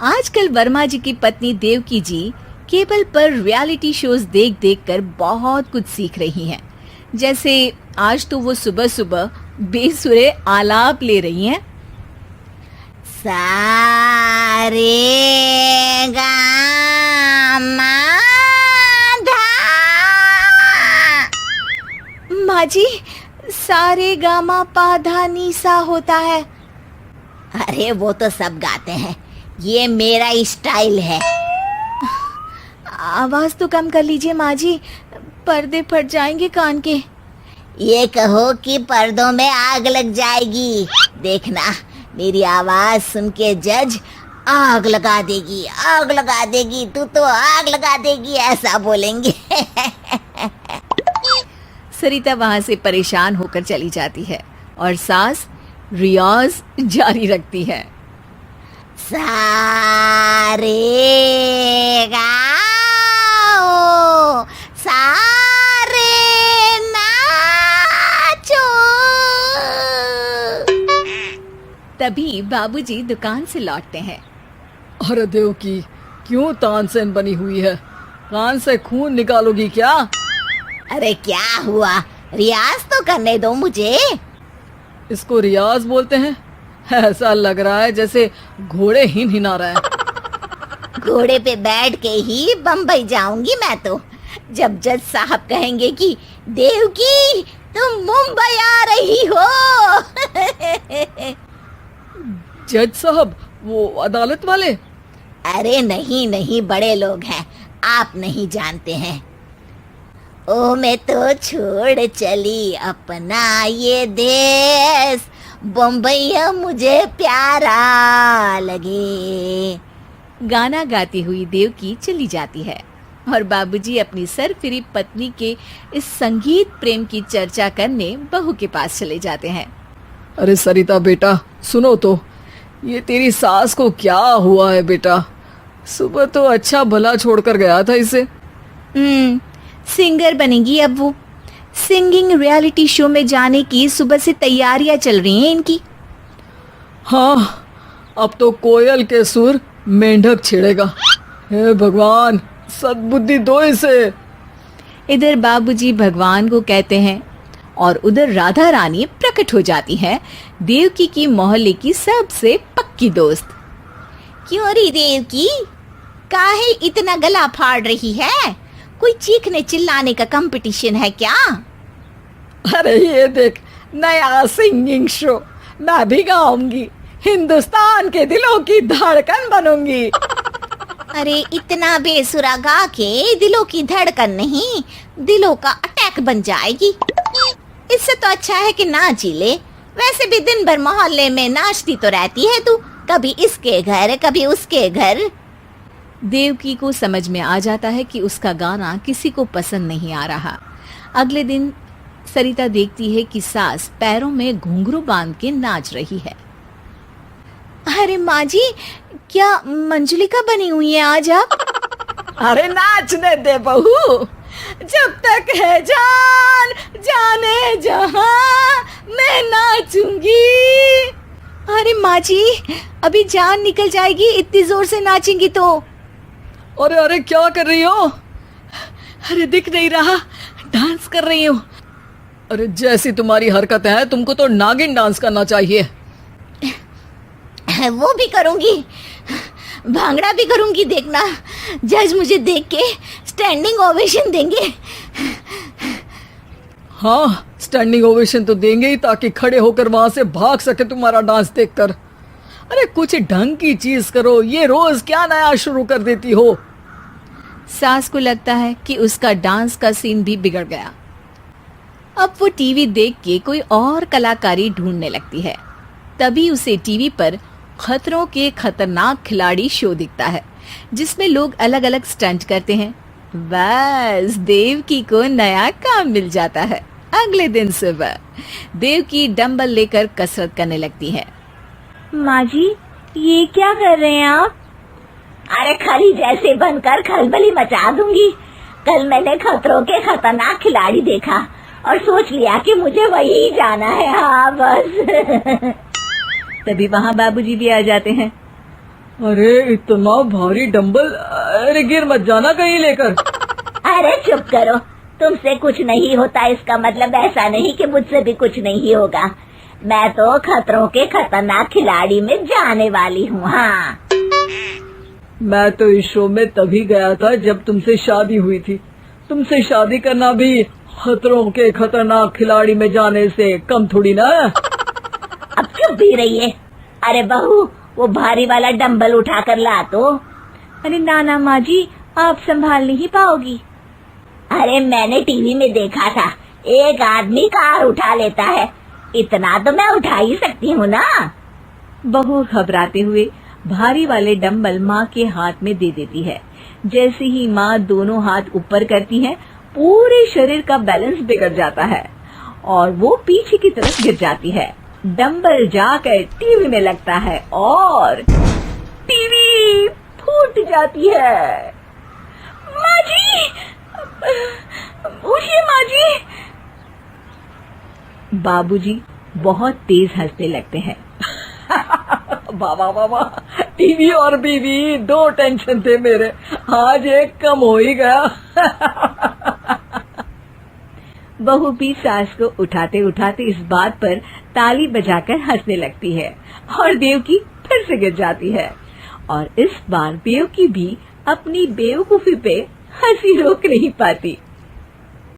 आजकल वर्मा जी की पत्नी देवकी जी केबल पर रियलिटी शोज देख देख कर बहुत कुछ सीख रही हैं। जैसे आज तो वो सुबह सुबह बेसुरे आलाप ले रही हैं। सारे गामा धा। माँ जी, सारे गामा पा धा नी सा होता है। अरे वो तो सब गाते हैं, ये मेरा स्टाइल है। आवाज तो कम कर लीजिए माँ जी, पर्दे फट जाएंगे कान के। ये कहो कि पर्दों में आग लग जाएगी। देखना, मेरी आवाज सुन के जज आग लगा देगी, आग लगा देगी, तू तो आग लगा देगी, ऐसा बोलेंगे। सरिता वहां से परेशान होकर चली जाती है और सास रियाज जारी रखती है। सारे गाओ, सारे नाचो। तभी बाबूजी दुकान से लौटते हैं। अरे देवकी, क्यों तानसेन बनी हुई है? कान से खून निकालोगी क्या? अरे क्या हुआ, रियाज तो करने दो मुझे। इसको रियाज बोलते हैं? ऐसा लग रहा है जैसे घोड़े हिना रहा है। घोड़े पे बैठ के ही बम्बई जाऊंगी मैं तो, जब जज साहब कहेंगे कि देवकी तुम मुंबई आ रही हो। जज साहब, वो अदालत वाले? अरे नहीं नहीं, बड़े लोग हैं, आप नहीं जानते हैं। ओ मैं तो छोड़ चली अपना ये देश, बम्बई मुझे प्यारा लगे। गाना गाती हुई देवकी चली जाती है और बाबूजी अपनी सरफिरी पत्नी के इस संगीत प्रेम की चर्चा करने बहू के पास चले जाते हैं। अरे सरिता बेटा, सुनो तो, ये तेरी सास को क्या हुआ है बेटा? सुबह तो अच्छा भला छोड़कर गया था इसे। सिंगर बनेगी अब वो। सिंगिंग रियलिटी शो में जाने की सुबह से तैयारियां चल रही हैं इनकी। हाँ, अब तो कोयल के सुर मेंढक छेड़ेगा। हे भगवान, सद्बुद्धि दो इसे। इधर बाबूजी भगवान को कहते हैं और उधर राधा रानी प्रकट हो जाती है, देवकी की मोहल्ले की सबसे पक्की दोस्त। क्यों री देवकी, काहे इतना गला फाड़ रही है? कोई चीखने चिल्लाने का कंपटीशन है क्या? अरे ये देख, नया सिंगिंग शो, मैं भी गाऊंगी, हिंदुस्तान के दिलों की धड़कन बनूंगी। अरे इतना बेसुरा गा के दिलों की धड़कन नहीं, दिलों का अटैक बन जाएगी। इससे तो अच्छा है कि नाच ही ले। वैसे भी दिन भर मोहल्ले में नाचती तो रहती है तू, कभी इसके घर कभी उसके घर। देवकी को समझ में आ जाता है कि उसका गाना किसी को पसंद नहीं आ रहा। अगले दिन सरिता देखती है कि सास पैरों में घुंघरू बांध के नाच रही है। अरे माँ जी, क्या मंजुलिका बनी हुई है आज आप? अरे नाचने दे बहू, जब तक है जान जाने जहां मैं नाचूंगी। अरे माँ जी, अभी जान निकल जाएगी इतनी जोर से नाचेंगी तो। अरे अरे, क्या कर रही हो? अरे दिख नहीं रहा, डांस कर रही हूँ। अरे जैसी तुम्हारी हरकत है, तुमको तो नागिन डांस करना चाहिए। वो भी करूंगी, भांगड़ा भी करूंगी, देखना जज मुझे देख के स्टैंडिंग ओवेशन देंगे। हाँ, स्टैंडिंग ओवेशन तो देंगे ही, ताकि खड़े होकर वहां से भाग सके तुम्हारा डांस देखकर। अरे कुछ ढंग की चीज करो, ये रोज क्या नया शुरू कर देती हो? सास को लगता है कि उसका डांस का सीन भी बिगड़ गया। अब वो टीवी देख के कोई और कलाकारी ढूंढने लगती है। तभी उसे टीवी पर खतरों के खतरनाक खिलाड़ी शो दिखता है, जिसमें लोग अलग अलग स्टंट करते हैं। बस देवकी को नया काम मिल जाता है। अगले दिन सुबह देवकी डंबल लेकर कसरत करने लगती है। माँ जी, ये क्या कर रहे हैं आप? अरे खली जैसे बनकर खलबली मचा दूंगी। कल मैंने खतरों के खतरनाक खिलाड़ी देखा और सोच लिया कि मुझे वही जाना है। हाँ बस। तभी वहाँ बाबूजी भी आ जाते हैं। अरे इतना भारी डंबल, अरे गिर मत जाना कहीं लेकर। अरे चुप करो, तुमसे कुछ नहीं होता इसका मतलब ऐसा नहीं कि मुझसे भी कुछ नहीं होगा। मैं तो खतरों के खतरनाक खिलाड़ी में जाने वाली हूँ। हाँ, मैं तो इस शो में तभी गया था जब तुमसे शादी हुई थी। तुमसे शादी करना भी खतरों के खतरनाक खिलाड़ी में जाने से कम थोड़ी ना। अब चुप भी रहिए। अरे बहू, वो भारी वाला डंबल उठा कर ला तो। अरे ना माँ जी, आप संभाल नहीं पाओगी। अरे मैंने टीवी में देखा था, एक आदमी कार उठा लेता है, इतना तो मैं उठा ही सकती हूँ ना। बहू घबराते हुए भारी वाले डंबल माँ के हाथ में दे देती है। जैसे ही माँ दोनों हाथ ऊपर करती है, पूरे शरीर का बैलेंस बिगड़ जाता है और वो पीछे की तरफ गिर जाती है। डंबल जाकर टीवी में लगता है और टीवी फूट जाती है। माँ जी, उठिए माँ जी। बाबूजी बहुत तेज हंसने लगते हैं। बाबा बाबा, टीवी और बीवी दो टेंशन थे मेरे, आज एक कम हो ही गया। बहू भी सास को उठाते उठाते इस बात पर ताली बजाकर हंसने लगती है और देवकी फिर से गिर जाती है। और इस बार देवकी भी अपनी बेवकूफी पे हंसी रोक नहीं पाती।